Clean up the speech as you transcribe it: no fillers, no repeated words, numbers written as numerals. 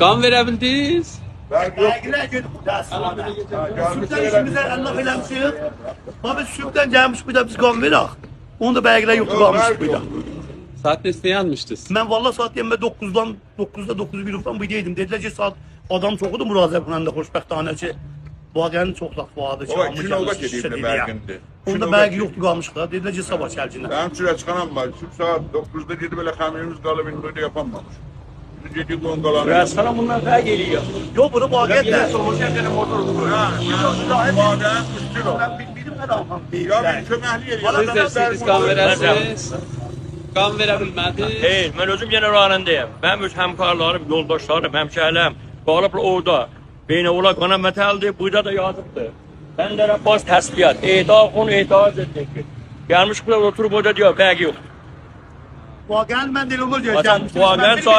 Qan verə bildiniz? Vergiler gidip Sübdən işimizə Allah eləmişik. Abi sübdən gəlmiş bir də biz qan verək. Onu da vergiler yoktu qalmış bir də. Saat neçəyə yanmışdınız? Mən valla saat deyəndə 9'da 9:01 buradaydım. Dedilər ki saat adam çoxudur müraciət qılanda xoşbəxtانه ki Vaqənin çox laf vardı ki. O gün ola gedibdi Bərgindi. Onda vergi yoktu qalmışıq da. Dedilər ki sabah gəlcinə. Benim süre çıkanan var. Süb saat 9'da dedi böyle kamerimiz kalıp indi yapamamış. Biz yedik on kalanı. Ya sana bundan daha geliyor. Yok bunu Vaqət də. Vaqənin 3 kilo. Ben bilmiyorum ne adam değil. Ya bir köməkli yer. Siz də siz qan verəsiniz? Qan verə bilmədiniz? Hey, mən özüm yenə ranındayım. Mənim öz həmkarlarım, yoldaşlarım, həmşəhərlərim qalıblar orada. Beynə ola qana mətəldir, burada da yazıbdır. Bəndərə bas təsbiyyat, onu etiraz etdik ki. Gəlmiş burada oturub orada diyor, bəgi yox. Vaqənin mən deyil olur diyor. Vatan, Vaqənin